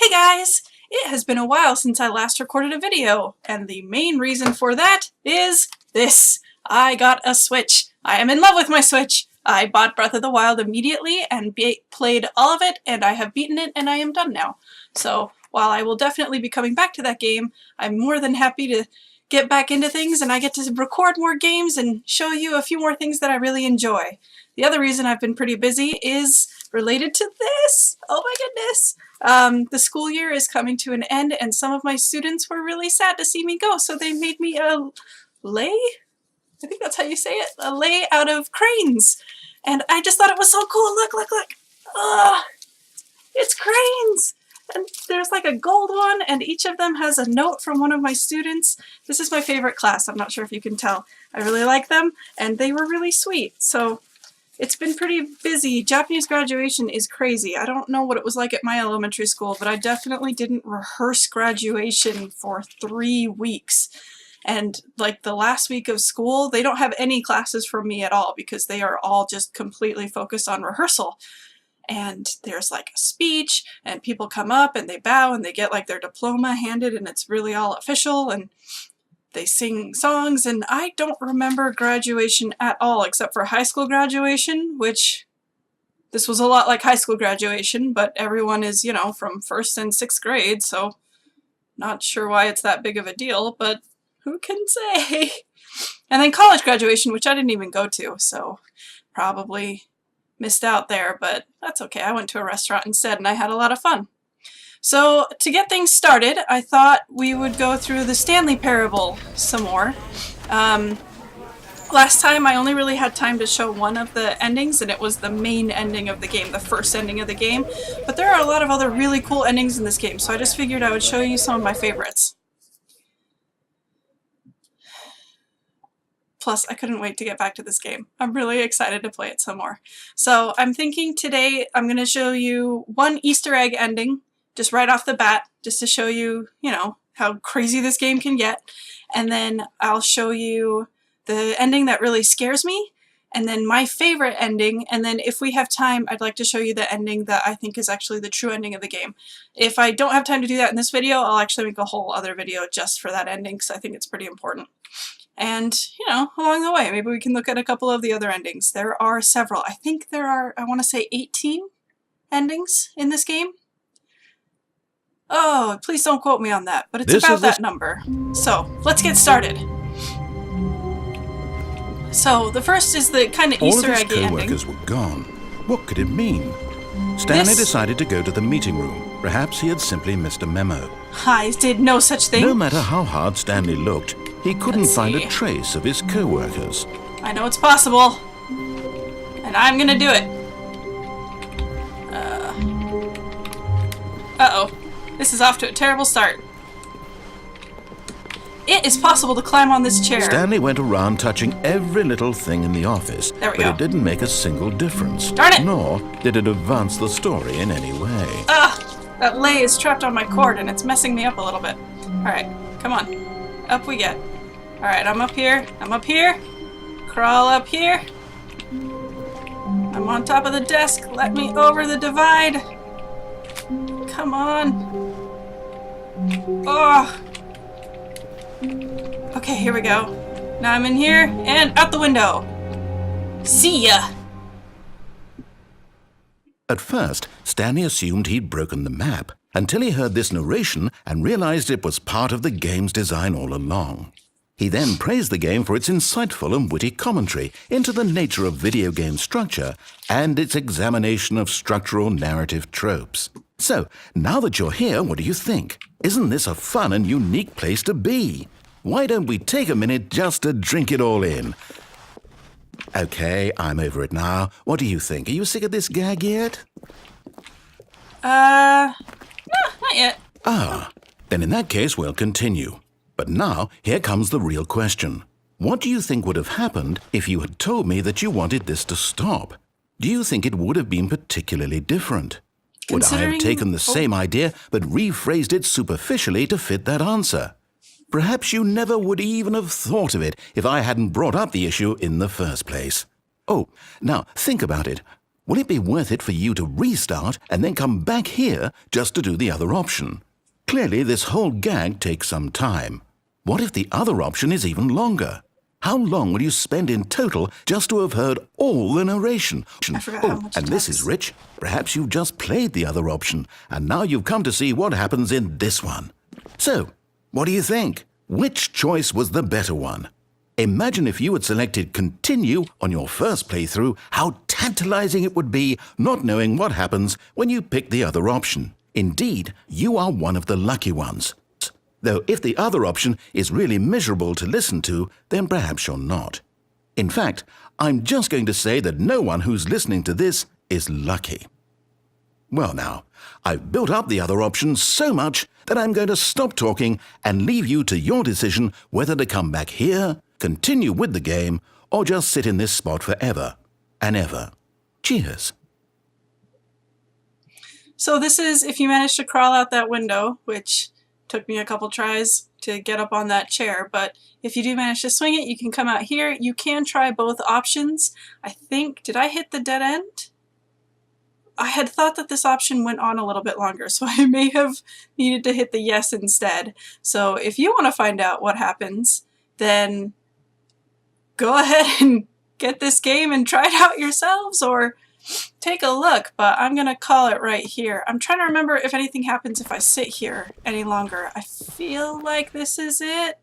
Hey guys! It has been a while since I last recorded a video, and the main reason for that is this. I got a Switch. I am in love with my Switch. I bought Breath of the Wild immediately and played all of it, and I have beaten it, and I am done now. So, while I will definitely be coming back to that game, I'm more than happy to get back into things, and I get to record more games and show you a few more things that I really enjoy. The other reason I've been pretty busy is related to this. Oh my goodness! The school year is coming to an end, and some of my students were really sad to see me go, so they made me a lei? I think that's how you say it. A lei out of cranes. And I just thought it was so cool. Look, look, look. It's cranes. And there's like a gold one, and each of them has a note from one of my students. This is my favorite class. I'm not sure if you can tell. I really like them, and they were really sweet. So it's been pretty busy. Japanese graduation is crazy. I don't know what it was like at my elementary school, but I definitely didn't rehearse graduation for 3 weeks. And like the last week of school, they don't have any classes from me at all because they are all just completely focused on rehearsal. And there's like a speech, and people come up and they bow and they get like their diploma handed, and it's really all official, and they sing songs, and I don't remember graduation at all except for high school graduation, which this was a lot like high school graduation, but everyone is, you know, from 1st and 6th grade, so not sure why it's that big of a deal, but who can say? And then college graduation, which I didn't even go to, so probably missed out there, but that's okay. I went to a restaurant instead, and I had a lot of fun. So, to get things started, I thought we would go through the Stanley Parable some more. Last time I only really had time to show one of the endings, and it was the main ending of the game, the first ending of the game. But there are a lot of other really cool endings in this game, so I just figured I would show you some of my favorites. Plus, I couldn't wait to get back to this game. I'm really excited to play it some more. So, I'm thinking today I'm going to show you one Easter egg ending, just right off the bat, just to show you, you know, how crazy this game can get. And then I'll show you the ending that really scares me, and then my favorite ending, and then if we have time, I'd like to show you the ending that I think is actually the true ending of the game. If I don't have time to do that in this video, I'll actually make a whole other video just for that ending, because I think it's pretty important. And, you know, along the way, maybe we can look at a couple of the other endings. There are several. I think there are, I want to say 18 endings in this game. Oh, please don't quote me on that, but it's about that number. So, let's get started. So, the first is the kind of Easter egg ending. All of his co-workers were gone. What could it mean? Stanley decided to go to the meeting room. Perhaps he had simply missed a memo. I did no such thing. No matter how hard Stanley looked, he couldn't find a trace of his co-workers. I know it's possible, and I'm gonna do it. Uh-oh. This is off to a terrible start. It is possible to climb on this chair. Stanley went around touching every little thing in the office, but it didn't make a single difference. Darn it! Nor did it advance the story in any way. That lei is trapped on my cord, and it's messing me up a little bit. Alright, come on. Up we get. Alright, I'm up here. I'm up here. Crawl up here. I'm on top of the desk. Let me over the divide. Come on. Oh. Okay, here we go. Now I'm in here, and out the window. See ya! At first, Stanley assumed he'd broken the map, until he heard this narration and realized it was part of the game's design all along. He then praised the game for its insightful and witty commentary into the nature of video game structure and its examination of structural narrative tropes. So, now that you're here, what do you think? Isn't this a fun and unique place to be? Why don't we take a minute just to drink it all in? Okay, I'm over it now. What do you think? Are you sick of this gag yet? No, not yet. Then in that case, we'll continue. But now, here comes the real question. What do you think would have happened if you had told me that you wanted this to stop? Do you think it would have been particularly different? Would I have taken the same idea but rephrased it superficially to fit that answer? Perhaps you never would even have thought of it if I hadn't brought up the issue in the first place. Oh, now think about it. Will it be worth it for you to restart and then come back here just to do the other option? Clearly, this whole gag takes some time. What if the other option is even longer? How long will you spend in total just to have heard all the narration? I forgot how much and it this takes. is Rich. Perhaps you've just played the other option, and now you've come to see what happens in this one. So, what do you think? Which choice was the better one? Imagine if you had selected Continue on your first playthrough, how tantalizing it would be not knowing what happens when you pick the other option. Indeed, you are one of the lucky ones. Though if the other option is really miserable to listen to, then perhaps you're not. In fact, I'm just going to say that no one who's listening to this is lucky. Well now, I've built up the other option so much that I'm going to stop talking and leave you to your decision whether to come back here, continue with the game, or just sit in this spot forever and ever. Cheers. So this is if you manage to crawl out that window, which took me a couple tries to get up on that chair, but if you do manage to swing it, you can come out here. You can try both options. I think, did I hit the dead end? I had thought that this option went on a little bit longer, so I may have needed to hit the yes instead. So if you want to find out what happens, then go ahead and get this game and try it out yourselves, or take a look, but I'm going to call it right here. I'm trying to remember if anything happens if I sit here any longer. I feel like this is it.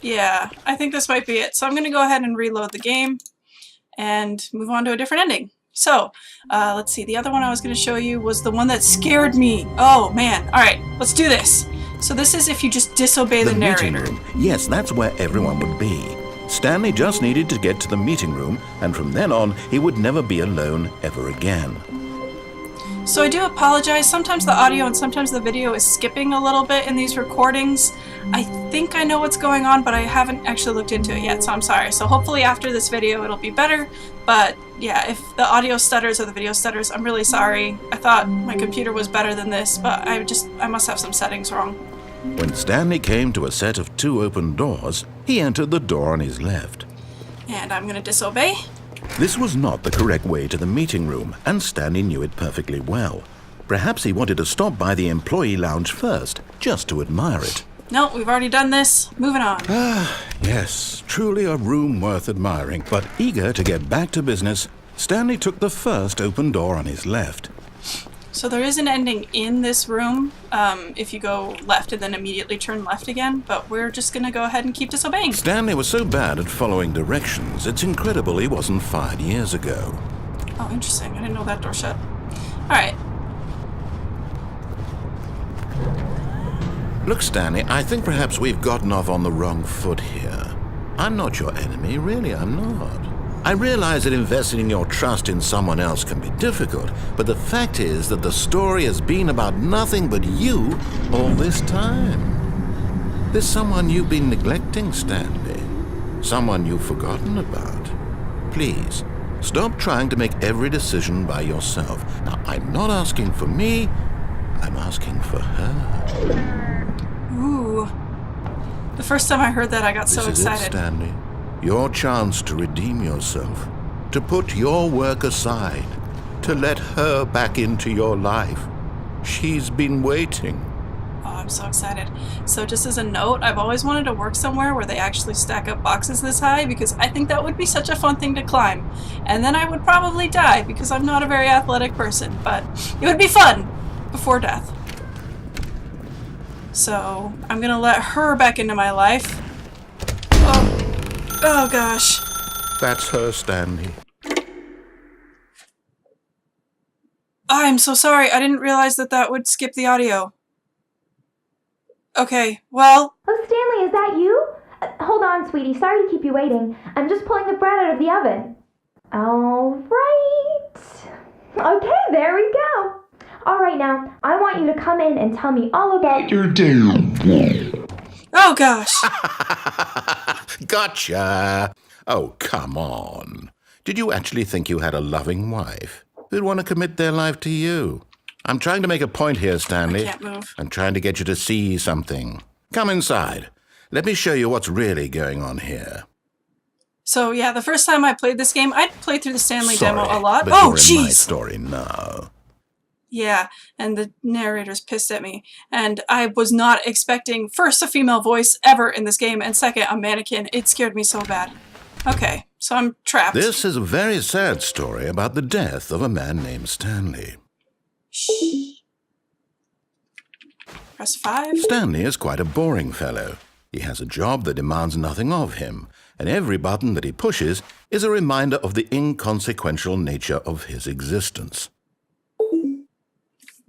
Yeah, I think this might be it. So I'm going to go ahead and reload the game and move on to a different ending. So, let's see. The other one I was going to show you was the one that scared me. Oh, man. All right, let's do this. So this is if you just disobey the meeting narrator. room. Yes, that's where everyone would be. Stanley just needed to get to the meeting room, and from then on, he would never be alone ever again. So I do apologize. Sometimes the audio and sometimes the video is skipping a little bit in these recordings. I think I know what's going on, but I haven't actually looked into it yet, so I'm sorry. So hopefully after this video it'll be better. But yeah, if the audio stutters or the video stutters, I'm really sorry. I thought my computer was better than this, but I must have some settings wrong. When Stanley came to a set of 2 open doors, he entered the door on his left. And I'm going to disobey. This was not the correct way to the meeting room, and Stanley knew it perfectly well. Perhaps he wanted to stop by the employee lounge first, just to admire it. No, we've already done this. Moving on. Yes, truly a room worth admiring. But eager to get back to business, Stanley took the first open door on his left. So there is an ending in this room if you go left and then immediately turn left again, but we're just going to go ahead and keep disobeying. Stanley was so bad at following directions, it's incredible he wasn't fired years ago. Oh, interesting. I didn't know that door shut. Alright. Look, Stanley, I think perhaps we've gotten off on the wrong foot here. I'm not your enemy, really, I'm not. I realize that investing your trust in someone else can be difficult, but the fact is that the story has been about nothing but you all this time. There's someone you've been neglecting, Stanley. Someone you've forgotten about. Please, stop trying to make every decision by yourself. Now, I'm not asking for me, I'm asking for her. Ooh. The first time I heard that, I got so This is it, excited. Stanley. Your chance to redeem yourself, to put your work aside, to let her back into your life. She's been waiting. Oh, I'm so excited. So just as a note, I've always wanted to work somewhere where they actually stack up boxes this high because I think that would be such a fun thing to climb. And then I would probably die because I'm not a very athletic person, but it would be fun before death. So I'm gonna let her back into my life. Oh gosh. That's her, Stanley. I'm so sorry. I didn't realize that that would skip the audio. Okay, well... Oh, Stanley, is that you? Hold on, sweetie. Sorry to keep you waiting. I'm just pulling the bread out of the oven. All right. Okay, there we go. All right, now, I want you to come in and tell me all about your day. Oh gosh. Gotcha! Oh, come on. Did you actually think you had a loving wife who'd want to commit their life to you? I'm trying to make a point here, Stanley. I can't move. I'm trying to get you to see something. Come inside. Let me show you what's really going on here. So yeah, the first time I played this game, I played through the Stanley demo a lot. But Oh, you're in my jeez! story now. Yeah, and the narrator's pissed at me. And I was not expecting, first, a female voice ever in this game, and second, a mannequin. It scared me so bad. Okay, so I'm trapped. This is a very sad story about the death of a man named Stanley. Shh. Press 5. Stanley is quite a boring fellow. He has a job that demands nothing of him, and every button that he pushes is a reminder of the inconsequential nature of his existence.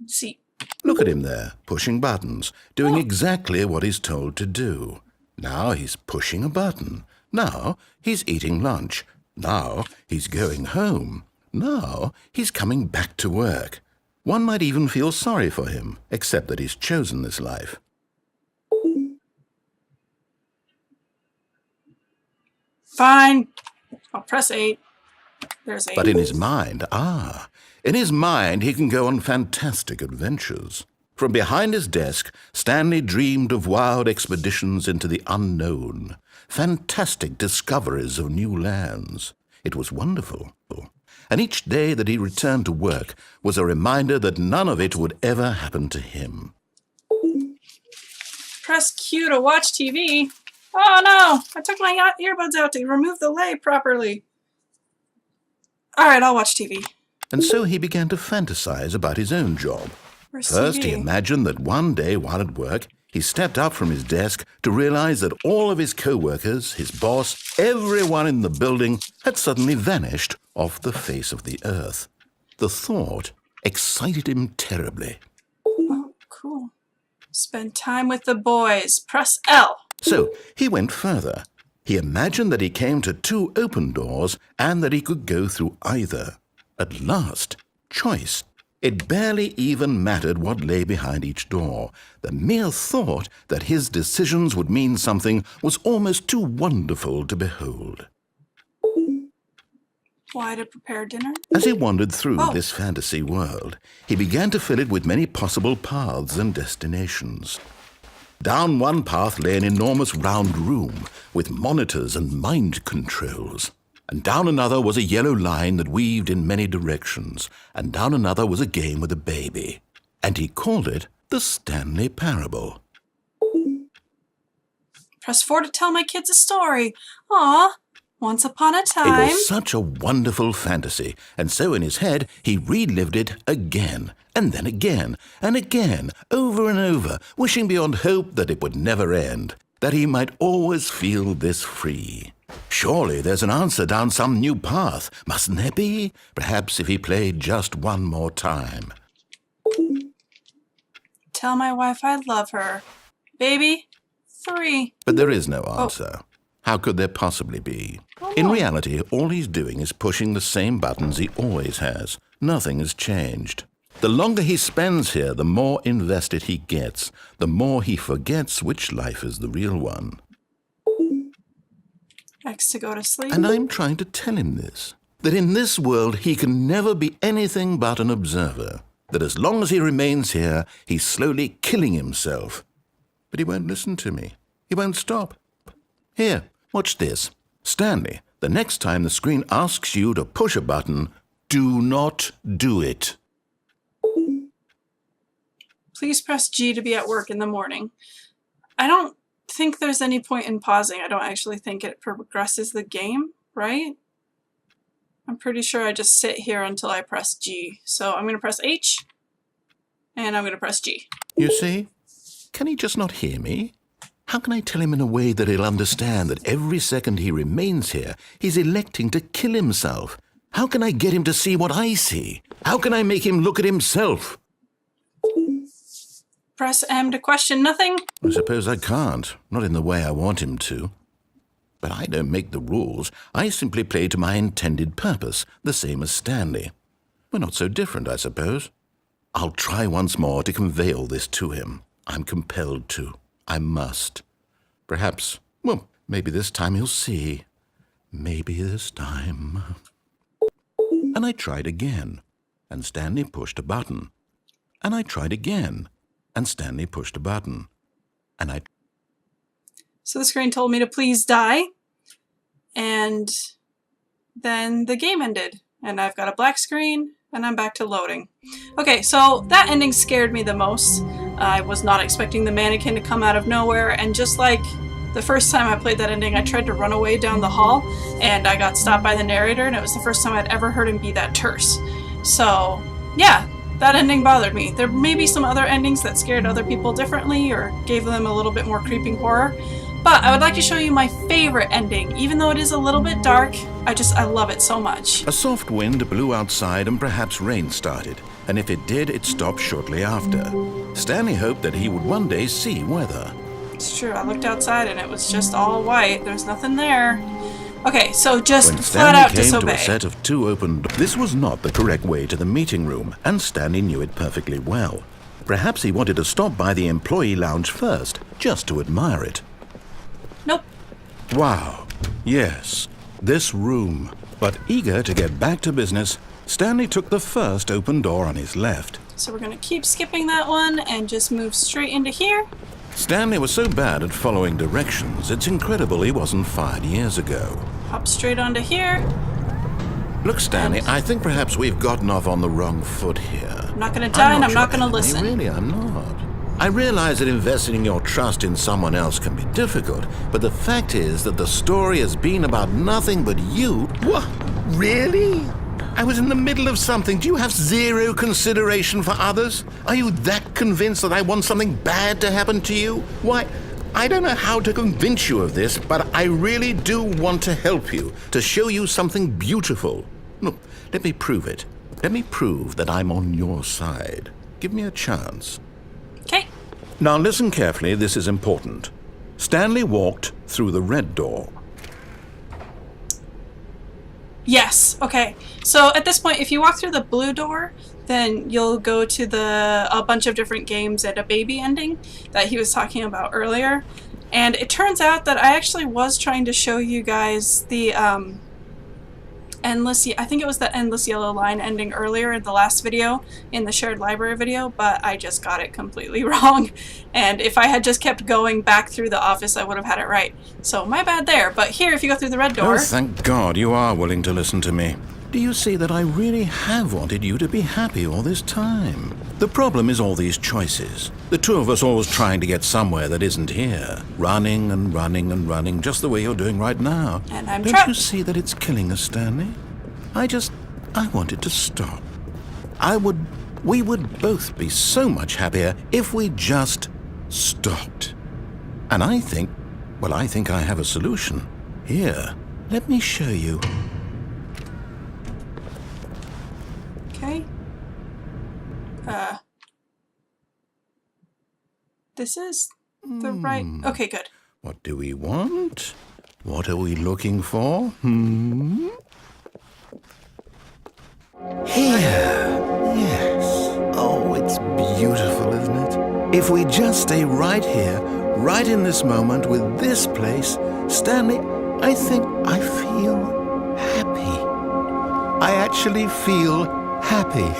See. Look at him there, pushing buttons, doing exactly what he's told to do. Now he's pushing a button. Now he's eating lunch. Now he's going home. Now he's coming back to work. One might even feel sorry for him, except that he's chosen this life. Fine. I'll press 8. There's 8. But in his mind, he can go on fantastic adventures. From behind his desk, Stanley dreamed of wild expeditions into the unknown, fantastic discoveries of new lands. It was wonderful. And each day that he returned to work was a reminder that none of it would ever happen to him. Press Q to watch TV. Oh no! I took my earbuds out to remove the lay properly. Alright, I'll watch TV. And so he began to fantasize about his own job. Where's First, TV? he imagined that one day while at work, he stepped up from his desk to realize that all of his co-workers, his boss, everyone in the building had suddenly vanished off the face of the earth. The thought excited him terribly. Oh, cool. Spend time with the boys. Press L. So he went further. He imagined that he came to 2 open doors and that he could go through either. At last, choice. It barely even mattered what lay behind each door. The mere thought that his decisions would mean something was almost too wonderful to behold. Why to prepare dinner? As he wandered through this fantasy world, he began to fill it with many possible paths and destinations. Down one path lay an enormous round room with monitors and mind controls. And down another was a yellow line that weaved in many directions. And down another was a game with a baby. And he called it the Stanley Parable. Press 4 to tell my kids a story. Aw, once upon a time. It was such a wonderful fantasy, and so in his head he relived it again, and then again, and again, over and over, wishing beyond hope that it would never end, that he might always feel this free. Surely there's an answer down some new path, mustn't there be? Perhaps if he played just one more time. Tell my wife I love her. Baby, 3. But there is no answer. How could there possibly be? In reality, all he's doing is pushing the same buttons he always has. Nothing has changed. The longer he spends here, the more invested he gets, the more he forgets which life is the real one. X to go to sleep. And I'm trying to tell him this, that in this world he can never be anything but an observer, that as long as he remains here, he's slowly killing himself. But he won't listen to me. He won't stop. Here, watch this. Stanley, the next time the screen asks you to push a button, do not do it. Please press G to be at work in the morning. I don't think there's any point in pausing. I don't actually think it progresses the game, right? I'm pretty sure I just sit here until I press G. So I'm going to press H, and I'm going to press G. You see? Can he just not hear me? How can I tell him in a way that he'll understand that every second he remains here, he's electing to kill himself? How can I get him to see what I see? How can I make him look at himself? Press M to question nothing. I suppose I can't, not in the way I want him to. But I don't make the rules. I simply play to my intended purpose, the same as Stanley. We're not so different, I suppose. I'll try once more to convey all this to him. I'm compelled to. I must. Perhaps, well, maybe this time he'll see. Maybe this time. And I tried again, and Stanley pushed a button. And I tried again, and Stanley pushed a button. And So the screen told me to please die. and then the game ended. And I've got a black screen, and I'm back to loading. Okay, so that ending scared me the most. I was not expecting the mannequin to come out of nowhere, and just like the first time I played that ending, I tried to run away down the hall, and I got stopped by the narrator, and it was the first time I'd ever heard him be that terse. So, yeah, that ending bothered me. There may be some other endings that scared other people differently, or gave them a little bit more creeping horror, but I would like to show you my favorite ending. Even though it is a little bit dark, I love it so much. A soft wind blew outside and perhaps rain started, and if it did, it stopped shortly after. Stanley hoped that he would one day see weather. It's true, I looked outside and it was just all white. There's nothing there. Okay, so just When flat Stanley out came disobey. to a set of 2 open doors, this was not the correct way to the meeting room, and Stanley knew it perfectly well. Perhaps he wanted to stop by the employee lounge first, just to admire it. Nope. Wow, yes, this room. But eager to get back to business, Stanley took the first open door on his left. So we're gonna keep skipping that one and just move straight into here. Stanley was so bad at following directions, it's incredible he wasn't fired years ago. Hop straight onto here. Look, Stanley, I think perhaps we've gotten off on the wrong foot here. I'm not gonna die and I'm not gonna listen. Really, I'm not. I realize that investing your trust in someone else can be difficult, but the fact is that the story has been about nothing but you. What? Really? I was in the middle of something. Do you have zero consideration for others? Are you that convinced that I want something bad to happen to you? Why, I don't know how to convince you of this, but I really do want to help you, to show you something beautiful. Look, let me prove it. Let me prove that I'm on your side. Give me a chance. Okay. Now listen carefully, this is important. Stanley walked through the red door. Yes, okay. So at this point, if you walk through the blue door, then you'll go to a bunch of different games and a baby ending that he was talking about earlier. And it turns out that I actually was trying to show you guys the I think it was the Endless Yellow Line ending earlier in the last video, in the shared library video, but I just got it completely wrong. And if I had just kept going back through the office, I would have had it right. So my bad there. But here, if you go through the red door... Oh, thank God you are willing to listen to me. Do you see that I really have wanted you to be happy all this time? The problem is all these choices. The two of us always trying to get somewhere that isn't here. Running and running and running, just the way you're doing right now. And I'm Don't trapped. you see that it's killing us, Stanley? I wanted to stop. We would both be so much happier if we just stopped. And I think I have a solution. Here, let me show you. Okay. This is the right... Okay, good. What do we want? What are we looking for? Here. Yes. Oh, it's beautiful, isn't it? If we just stay right here, right in this moment with this place, Stanley, I think I feel happy. I actually feel happy.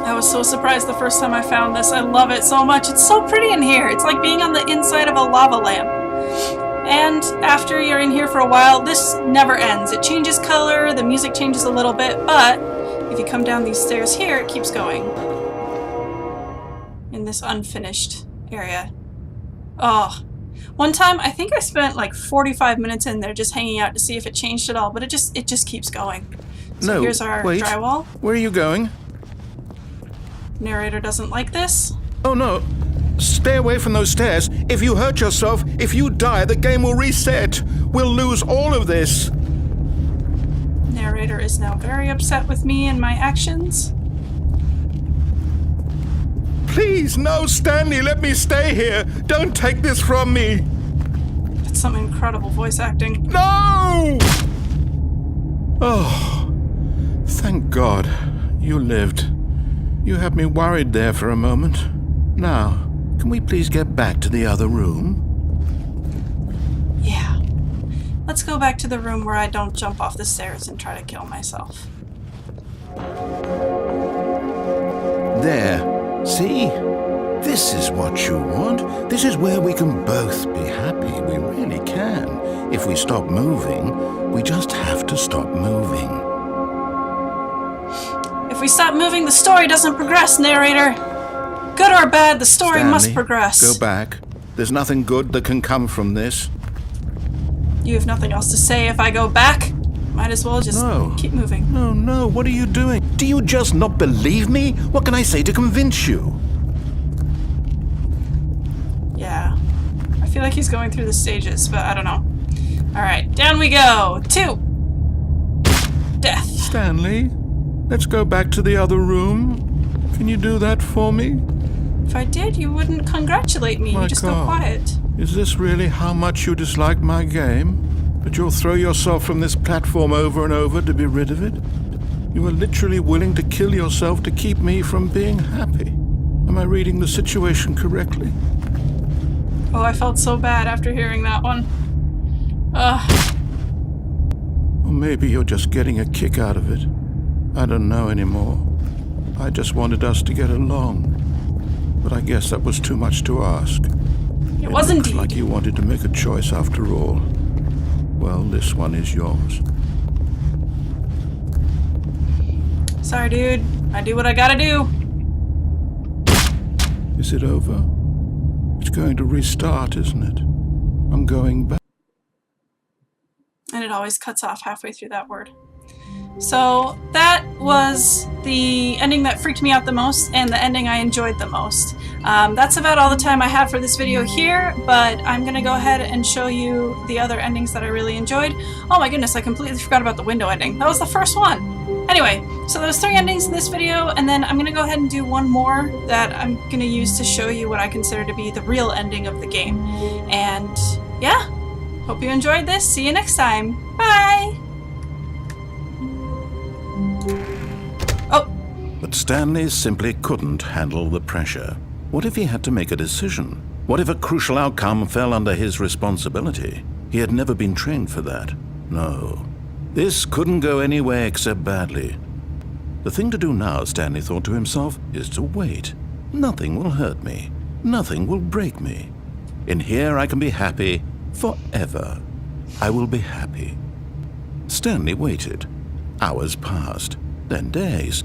I was so surprised the first time I found this. I love it so much. It's so pretty in here. It's like being on the inside of a lava lamp. And after you're in here for a while, this never ends. It changes color, the music changes a little bit, but if you come down these stairs here, it keeps going. In this unfinished area. Oh. One time, I think I spent like 45 minutes in there just hanging out to see if it changed at all, but it just keeps going. So No, here's our wait. drywall. Where are you going? Narrator doesn't like this. Oh, no. Stay away from those stairs. If you hurt yourself, if you die, the game will reset. We'll lose all of this. Narrator is now very upset with me and my actions. Please, no, Stanley, let me stay here. Don't take this from me. That's some incredible voice acting. No! Oh, thank God you lived. You had me worried there for a moment. Now, can we please get back to the other room? Yeah. Let's go back to the room where I don't jump off the stairs and try to kill myself. There. See? This is what you want. This is where we can both be happy. We really can. If we stop moving, we just have to stop moving. If we stop moving, the story doesn't progress, narrator. Good or bad, the story Stanley, must progress. Go back. There's nothing good that can come from this. You have nothing else to say if I go back? Might as well just keep moving. No, what are you doing? Do you just not believe me? What can I say to convince you? Yeah. I feel like he's going through the stages, but I don't know. Alright, down we go. 2. Death. Stanley, let's go back to the other room. Can you do that for me? If I did, you wouldn't congratulate me. You just go quiet. Is this really how much you dislike my game? That you'll throw yourself from this platform over and over to be rid of it? You are literally willing to kill yourself to keep me from being happy. Am I reading the situation correctly? Oh, I felt so bad after hearing that one. Or maybe you're just getting a kick out of it. I don't know anymore. I just wanted us to get along. But I guess that was too much to ask. It was indeed. Like you wanted to make a choice after all. Well, this one is yours. Sorry, dude. I do what I gotta do. Is it over? It's going to restart, isn't it? I'm going back. And it always cuts off halfway through that word. So that was the ending that freaked me out the most and the ending I enjoyed the most. That's about all the time I have for this video here, but I'm gonna go ahead and show you the other endings that I really enjoyed. Oh my goodness, I completely forgot about the window ending. That was the first one. Anyway, so there's 3 endings in this video, and then I'm gonna go ahead and do one more that I'm gonna use to show you what I consider to be the real ending of the game. And yeah, hope you enjoyed this. See you next time. Bye! But Stanley simply couldn't handle the pressure. What if he had to make a decision? What if a crucial outcome fell under his responsibility? He had never been trained for that. No. This couldn't go any way except badly. The thing to do now, Stanley thought to himself, is to wait. Nothing will hurt me. Nothing will break me. In here I can be happy forever. I will be happy. Stanley waited. Hours passed, then days.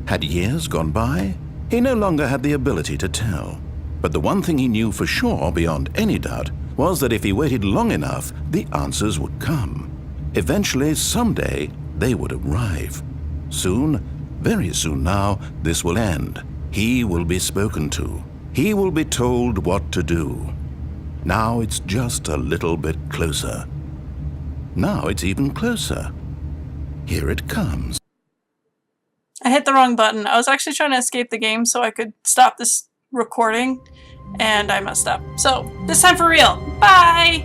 Had years gone by? He no longer had the ability to tell. But the one thing he knew for sure, beyond any doubt, was that if he waited long enough, the answers would come. Eventually, someday, they would arrive. Soon, very soon now, this will end. He will be spoken to. He will be told what to do. Now it's just a little bit closer. Now it's even closer. Here it comes. I hit the wrong button. I was actually trying to escape the game so I could stop this recording, and I messed up. So, this time for real. Bye!